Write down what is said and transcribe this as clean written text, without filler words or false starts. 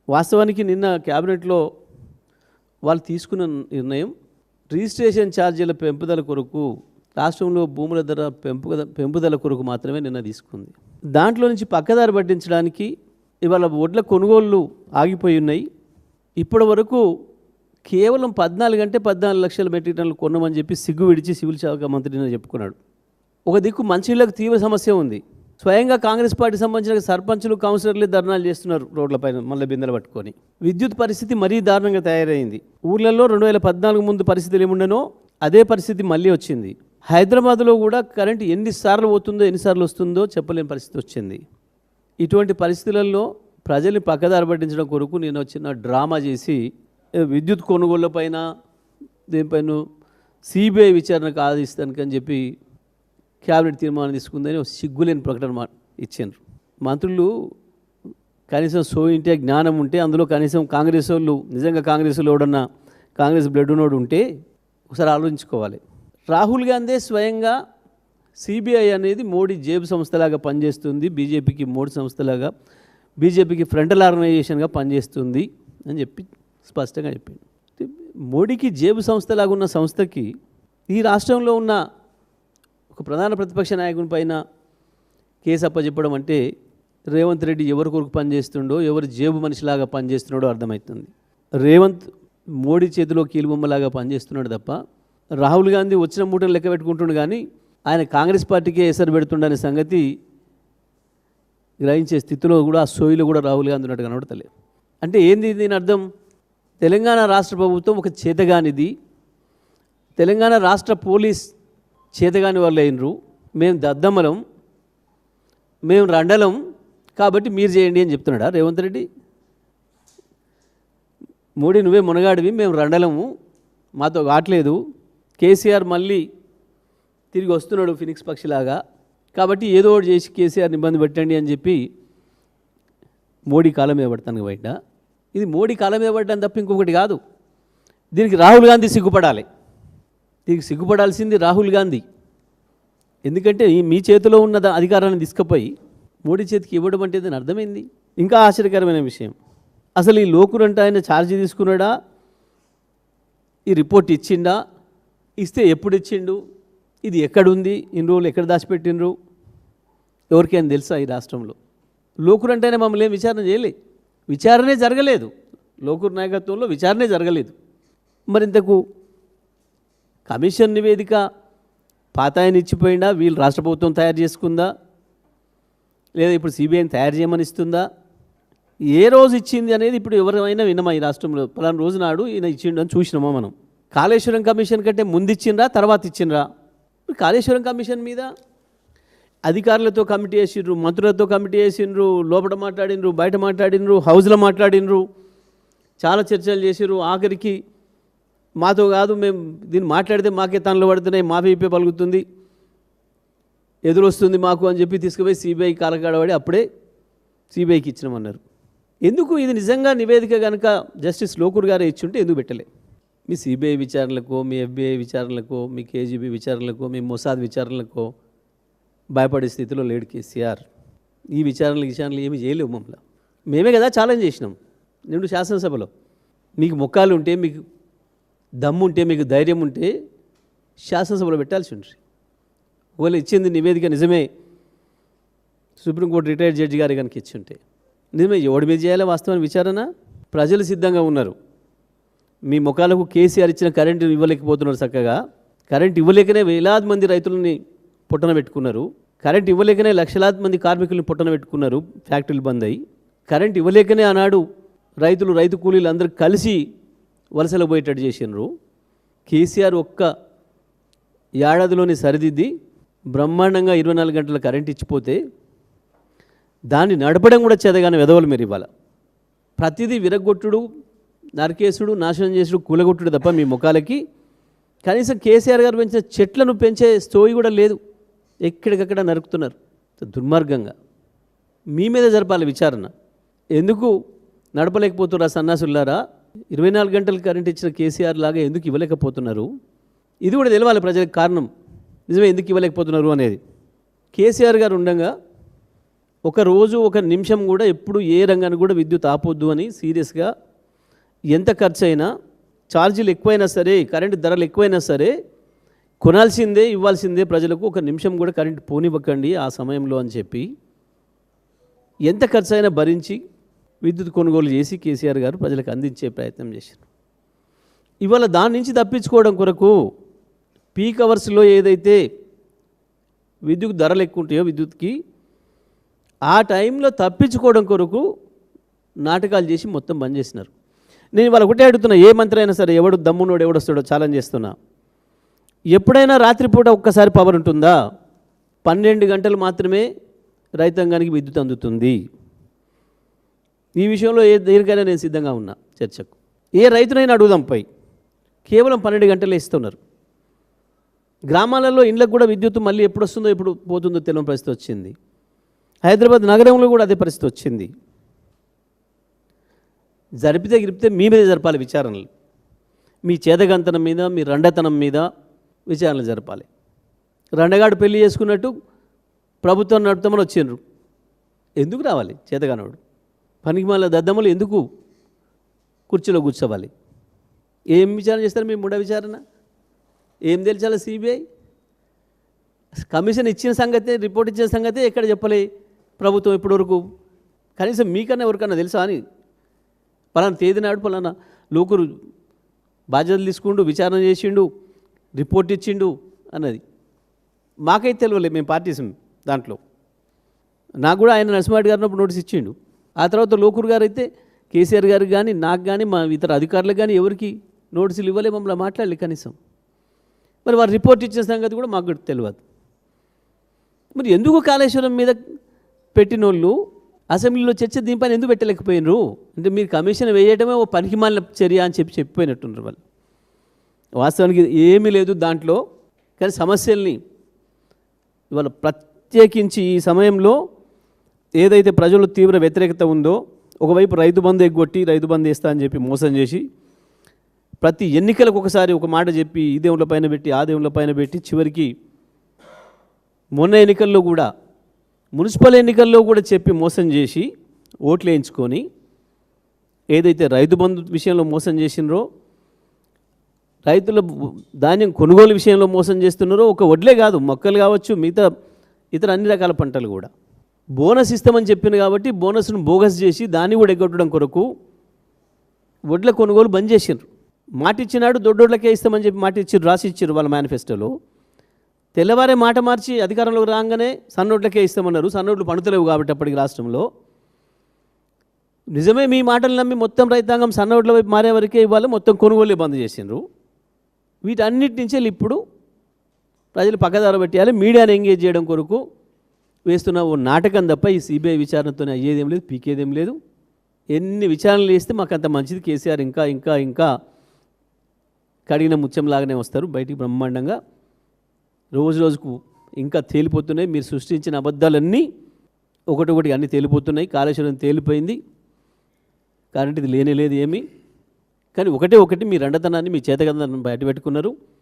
వాస్తవానికి నిన్న క్యాబినెట్లో వాళ్ళు తీసుకున్న నిర్ణయం రిజిస్ట్రేషన్ ఛార్జీల పెంపుదల కొరకు రాష్ట్రంలో భూముల ధర పెంపుదల కొరకు మాత్రమే నిన్న తీసుకుంది. దాంట్లో నుంచి పక్కదారి పట్టించడానికి ఇవాళ వడ్ల కొనుగోళ్లు ఆగిపోయి ఉన్నాయి. ఇప్పటి వరకు కేవలం 14 లక్షల మెట్రిక్ టన్నులు కొన్నామని చెప్పి సిగ్గు విడిచి సివిల్ శాఖ మంత్రి నిన్న చెప్పుకున్నాడు. ఒక దిక్కు మంచినీళ్ళకు తీవ్ర సమస్య ఉంది. స్వయంగా కాంగ్రెస్ పార్టీ సంబంధించిన సర్పంచులు కౌన్సిలర్లే ధర్నాలు చేస్తున్నారు రోడ్లపైన మళ్ళీ బిందెలు పట్టుకొని. విద్యుత్ పరిస్థితి మరీ దారుణంగా తయారైంది. ఊర్లలో 2014 ముందు పరిస్థితులు ఏముండనో అదే పరిస్థితి మళ్ళీ వచ్చింది. హైదరాబాద్లో కూడా కరెంటు ఎన్నిసార్లు పోతుందో ఎన్నిసార్లు వస్తుందో చెప్పలేని పరిస్థితి వచ్చింది. ఇటువంటి పరిస్థితులలో ప్రజల్ని పక్కదారి పట్టించడం కొరకు నేను వచ్చిన డ్రామా చేసి విద్యుత్ కొనుగోళ్ల పైన దీనిపైన సిబిఐ విచారణకు ఆదేశిస్తానికని చెప్పి క్యాబినెట్ తీర్మానం తీసుకుందని ఒక సిగ్గులేని ప్రకటన ఇచ్చారు. మంత్రులు కనీసం ఇంటే జ్ఞానం ఉంటే అందులో కనీసం కాంగ్రెస్ వాళ్ళు నిజంగా కాంగ్రెస్లో ఎవడన్నా కాంగ్రెస్ బ్లడ్ ఉన్నోడు ఉంటే ఒకసారి ఆలోచించుకోవాలి. రాహుల్ గాంధీ స్వయంగా సిబిఐ అనేది మోడీ జేబు సంస్థలాగా పనిచేస్తుంది, బీజేపీకి మోడీ సంస్థలాగా బీజేపీకి ఫ్రంటల్ ఆర్గనైజేషన్గా పనిచేస్తుంది అని చెప్పి స్పష్టంగా చెప్పింది. మోడీకి జేబు సంస్థలాగా ఉన్న సంస్థకి ఈ రాష్ట్రంలో ఉన్న ఒక ప్రధాన ప్రతిపక్ష నాయకుని పైన కేసు అప్పచెప్పడం అంటే రేవంత్ రెడ్డి ఎవరి కొరకు పనిచేస్తుండో ఎవరి జేబు మనిషిలాగా పనిచేస్తున్నాడో అర్థమవుతుంది. రేవంత్ మోడీ చేతిలో కీలుబొమ్మలాగా పనిచేస్తున్నాడు తప్ప రాహుల్ గాంధీ వచ్చిన మూటను లెక్క పెట్టుకుంటుండు కానీ ఆయన కాంగ్రెస్ పార్టీకే ఎసరు పెడుతుండనే సంగతి గ్రహించే స్థితిలో కూడా ఆ సోయిలో కూడా రాహుల్ గాంధీ ఉన్నట్టు కనబడతలేదు. అంటే ఏంది దీని అర్థం? తెలంగాణ రాష్ట్ర ప్రభుత్వం ఒక చేతగానిది, తెలంగాణ రాష్ట్ర పోలీస్ చేతగాని వాళ్ళు అయినరు, మేము దద్దమ్మలం, మేము రండలం, కాబట్టి మీరు చేయండి అని చెప్తున్నాడా రేవంత్ రెడ్డి? మోడీ నువ్వే మునగాడివి, మేము రండలము, మాతో కావట్లేదు, కేసీఆర్ మళ్ళీ తిరిగి వస్తున్నాడు ఫినిక్స్ పక్షిలాగా, కాబట్టి ఏదో ఒకటి చేసి కేసీఆర్ని ఇబ్బంది పెట్టండి అని చెప్పి మోడీ కాలం మీద పడతాను బయట. ఇది మోడీ కాలం మీద పడ్డాను తప్ప ఇంకొకటి కాదు. దీనికి రాహుల్ గాంధీ సిగ్గుపడాలి. దీనికి సిగ్గుపడాల్సింది రాహుల్ గాంధీ. ఎందుకంటే మీ చేతిలో ఉన్న అధికారాన్ని తీసుకుపోయి మోడీ చేతికి ఇవ్వడం అంటే దాని అర్థమైంది. ఇంకా ఆశ్చర్యకరమైన విషయం, అసలు ఈ లోకురంటే ఆయన ఛార్జీ తీసుకున్నాడా, ఈ రిపోర్ట్ ఇచ్చిండా, ఇస్తే ఎప్పుడు ఇచ్చిండు, ఇది ఎక్కడుంది, ఇన్ని రోజులు ఎక్కడ దాచిపెట్టిండ్రు, ఎవరికైనా తెలుసా? ఈ రాష్ట్రంలో లోకురంటేనే మమ్మల్ని ఏం విచారణ చేయలే, విచారణే జరగలేదు, లోకూర్ నాయకత్వంలో విచారణే జరగలేదు. మరి ఇంతకు కమిషన్ నివేదిక పాత ఆయన ఇచ్చిపోయిందా, వీళ్ళు రాష్ట్ర ప్రభుత్వం తయారు చేసుకుందా, లేదా ఇప్పుడు సిబిఐని తయారు చేయమని ఇస్తుందా, ఏ రోజు ఇచ్చింది అనేది ఇప్పుడు ఎవరైనా వినమా? ఈ రాష్ట్రంలో పలానా రోజు నాడు ఈయన ఇచ్చిండు అని చూసినామా మనం? కాళేశ్వరం కమిషన్ కంటే ముందు ఇచ్చిండ్రా తర్వాత ఇచ్చిండ్రా? కాళేశ్వరం కమిషన్ మీద అధికారులతో కమిటీ వేసిండ్రు, మంత్రులతో కమిటీ వేసిండ్రు, లోపల మాట్లాడినరు, బయట మాట్లాడినరు, హౌస్లో మాట్లాడినరు, చాలా చర్చలు చేసిర్రు. ఆఖరికి మాతో కాదు, మేము దీన్ని మాట్లాడితే మాకే తనలు పడుతున్నాయి, మా వీపే పలుకుతుంది, ఎదురొస్తుంది మాకు అని చెప్పి తీసుకుపోయి సిబిఐ కాలకాడబడి అప్పుడే సిబిఐకి ఇచ్చినామన్నారు. ఎందుకు? ఇది నిజంగా నివేదిక కనుక జస్టిస్ లోకూర్ గారే ఇచ్చుంటే ఎందుకు పెట్టలే? మీ సిబిఐ విచారణలకు, మీ ఎఫ్బిఐ విచారణలకు, మీ కేజీబీ విచారణలకు, మీ మొసాద్ విచారణలకు భయపడే స్థితిలో లేడు కేసీఆర్. ఈ విచారణలు ఏమీ చేయలేవు మమ్మల్ని. మేమే కదా ఛాలెంజ్ చేసినాం నిండు శాసనసభలో. మీకు మొక్కాలు ఉంటే, మీకు దమ్ము ఉంటే, మీకు ధైర్యం ఉంటే శాసనసభలో పెట్టాల్సి ఉంటుంది. ఒకవేళ ఇచ్చింది నివేదిక నిజమే, సుప్రీంకోర్టు రిటైర్డ్ జడ్జి గారి కనుక ఇచ్చి ఉంటే నిజమే, ఎవడి మీద చేయాలి వాస్తవాన్ని విచారణ? ప్రజలు సిద్ధంగా ఉన్నారు. మీ ముఖాలకు కేసీఆర్ ఇచ్చిన కరెంటు ఇవ్వలేకపోతున్నారు. చక్కగా కరెంటు ఇవ్వలేకనే వేలాది మంది రైతులని పుట్టన పెట్టుకున్నారు. కరెంటు ఇవ్వలేకనే లక్షలాది మంది కార్మికులను పుట్టన పెట్టుకున్నారు. ఫ్యాక్టరీలు బంద్ అయ్యి కరెంటు ఇవ్వలేకనే ఆనాడు రైతు కూలీలు అందరూ కలిసి వలసలు పోయేటట్టు చేసినారు. కేసీఆర్ ఒక్క ఏడాదిలోని సరిదిద్ది బ్రహ్మాండంగా 24 గంటల కరెంట్ ఇచ్చిపోతే దాన్ని నడపడం కూడా చేతగానే వెదవలు మీరు ఇవ్వాలి. ప్రతిదీ విరగొట్టుడు, నరికేసుడు, నాశనం చేసుడు, కూలగొట్టుడు తప్ప మీ ముఖాలకి కనీసం కేసీఆర్ గారు పెంచిన చెట్లను పెంచే స్తోయి కూడా లేదు. ఎక్కడికక్కడ నరుకుతున్నారు దుర్మార్గంగా. మీ మీద జరపాలి విచారణ. ఎందుకు నడపలేకపోతున్నారు సన్నాసులారా? 24 గంటలు కరెంట్ ఇచ్చిన కేసీఆర్ లాగా ఎందుకు ఇవ్వలేకపోతున్నారు? ఇది కూడా తెలవాలి ప్రజలకు. కారణం నిజమే ఎందుకు ఇవ్వలేకపోతున్నారు అనేది. కేసీఆర్ గారు ఉండగా ఒక రోజు ఒక నిమిషం కూడా ఎప్పుడు ఏ రంగానికి కూడా విద్యుత్ ఆపొద్దు అని సీరియస్గా ఎంత ఖర్చు అయినా ఛార్జీలు ఎక్కువైనా సరే కరెంటు ధరలు ఎక్కువైనా సరే కొనాల్సిందే ఇవ్వాల్సిందే ప్రజలకు ఒక నిమిషం కూడా కరెంటు పోనివ్వకండి ఆ సమయంలో అని చెప్పి ఎంత ఖర్చు అయినా భరించి విద్యుత్ కొనుగోలు చేసి కేసీఆర్ గారు ప్రజలకు అందించే ప్రయత్నం చేశారు. ఇవాళ దాని నుంచి తప్పించుకోవడం కొరకు పీక్ అవర్స్లో ఏదైతే విద్యుత్ ధరలు ఎక్కువ ఉంటాయో విద్యుత్కి ఆ టైంలో తప్పించుకోవడం కొరకు నాటకాలు చేసి మొత్తం బంద్ చేసినారు. నేను వాళ్ళు ఒకటే అడుగుతున్నా, ఏ మంత్రి అయినా సరే ఎవడు దమ్మునోడు ఎవడొస్తాడో ఛాలెంజ్ చేస్తున్నా, ఎప్పుడైనా రాత్రిపూట ఒక్కసారి పవర్ ఉంటుందా? 12 గంటలు మాత్రమే రైతాంగానికి విద్యుత్ అందుతుంది. ఈ విషయంలో ఏ దేనికైనా నేను సిద్ధంగా ఉన్నా చర్చకు. ఏ రైతునైనా అడుగుదాంపై కేవలం 12 గంటలే ఇస్తున్నారు. గ్రామాలలో ఇండ్లకు కూడా విద్యుత్ మళ్ళీ ఎప్పుడు వస్తుందో ఎప్పుడు పోతుందో తెలియని పరిస్థితి వచ్చింది. హైదరాబాద్ నగరంలో కూడా అదే పరిస్థితి వచ్చింది. గిరిపితే మీ మీద జరపాలి విచారణలు. మీ చేతగంతనం మీద మీ రండతనం మీద విచారణలు జరపాలి. రండగాడు పెళ్లి చేసుకున్నట్టు ప్రభుత్వం నడుపుతామని వచ్చిండ్రు. ఎందుకు రావాలి చేతగానోడు? పనికి మళ్ళీ దద్దమ్మలు ఎందుకు కుర్చీలో కూర్చోవాలి? ఏం విచారణ చేస్తారు? మీ ముండ విచారణ ఏం తెలిసాలి? సిబిఐ కమిషన్ ఇచ్చిన సంగతే, రిపోర్ట్ ఇచ్చిన సంగతే ఎక్కడ చెప్పలే ప్రభుత్వం ఇప్పటివరకు. కనీసం మీకన్నా ఎవరికన్నా తెలుసా అని? పలానా తేదీ నాడు పలానా లోకురు బాధ్యతలు తీసుకుండు, విచారణ చేసిండు, రిపోర్ట్ ఇచ్చిండు అన్నది మాకైతే తెలియలే. మేము పార్టీసం దాంట్లో. నాకు కూడా ఆయన నరసింహారెడ్డి గారు ఉన్నప్పుడు నోటీస్ ఇచ్చిండు. ఆ తర్వాత లోకూరు గారు అయితే కేసీఆర్ గారికి కానీ నాకు కానీ మా ఇతర అధికారులకు కానీ ఎవరికి నోటీసులు ఇవ్వలే, మమ్మల్ని మాట్లాడలే కనీసం. మరి వారు రిపోర్ట్ ఇచ్చిన సంగతి కూడా మాకు తెలియదు. మరి ఎందుకు కాళేశ్వరం మీద పెట్టినోళ్ళు అసెంబ్లీలో చర్చ దీనిపైన ఎందుకు పెట్టలేకపోయినరు? అంటే మీరు కమిషన్ వేయటమే ఓ పనికిమాలిన చర్య అని చెప్పిపోయినట్టున్నారు వాళ్ళు. వాస్తవానికి ఏమీ లేదు దాంట్లో. కానీ సమస్యల్ని ఇవాళ ప్రత్యేకించి ఈ సమయంలో ఏదైతే ప్రజల్లో తీవ్ర వ్యతిరేకత ఉందో, ఒకవైపు రైతు బంధు ఎగ్గొట్టి రైతు బంధు వేస్తా అని చెప్పి మోసం చేసి ప్రతి ఎన్నికలకు ఒకసారి ఒక మాట చెప్పి ఈ దేవుళ్ళ పైన పెట్టి ఆ దేవుళ్ళ పైన పెట్టి చివరికి మొన్న ఎన్నికల్లో కూడా మున్సిపల్ ఎన్నికల్లో కూడా చెప్పి మోసం చేసి ఓట్లు వేయించుకొని ఏదైతే రైతు బంధు విషయంలో మోసం చేసినారో, రైతుల ధాన్యం కొనుగోలు విషయంలో మోసం చేస్తున్నారో, ఒక వడ్లే కాదు మొక్కలు కావచ్చు మిగతా ఇతర అన్ని రకాల పంటలు కూడా బోనస్ ఇస్తామని చెప్పింది కాబట్టి బోనస్ను బోగస్ చేసి దాన్ని కూడా ఎగ్గొట్టడం కొరకు వడ్ల కొనుగోలు బంద్ చేసిండ్రు. మాట ఇచ్చినాడు దొడ్డోడ్లకే ఇస్తామని చెప్పి మాట ఇచ్చారు, రాసి ఇచ్చారు వాళ్ళ మేనిఫెస్టోలో. తెల్లవారే మాట మార్చి అధికారంలోకి రాగానే సన్నోట్లకే ఇస్తామన్నారు. సన్నోట్లు పండుతలేవు కాబట్టి అప్పటికి రాష్ట్రంలో. నిజమే, మీ మాటలు నమ్మి మొత్తం రైతాంగం సన్నోట్ల వైపు మారే వరకే ఇవ్వాలి, మొత్తం కొనుగోలు బంద్ చేసిండ్రు. వీటన్నిటి నుంచి ఇప్పుడు ప్రజలు పక్కదారి పెట్టేయాలి, మీడియాని ఎంగేజ్ చేయడం కొరకు వేస్తున్న ఓ నాటకం తప్ప ఈ సిబిఐ విచారణతో అయ్యేదేం లేదు, పీకేదేం లేదు. ఎన్ని విచారణలు చేస్తే మాకు అంత మంచిది. కేసీఆర్ ఇంకా ఇంకా ఇంకా కడిగిన ముత్యంలాగానే వస్తారు బయటికి బ్రహ్మాండంగా. రోజు రోజుకు ఇంకా తేలిపోతున్నాయి. మీరు సృష్టించిన అబద్ధాలన్నీ ఒకటొకటి అన్నీ తేలిపోతున్నాయి. కాళేశ్వరం తేలిపోయింది, కరెంట్ ఇది లేనే లేదు ఏమీ. కానీ ఒకటి మీ రండతనాన్ని మీ చేతగంధాన్ని బయట పెట్టుకున్నారు.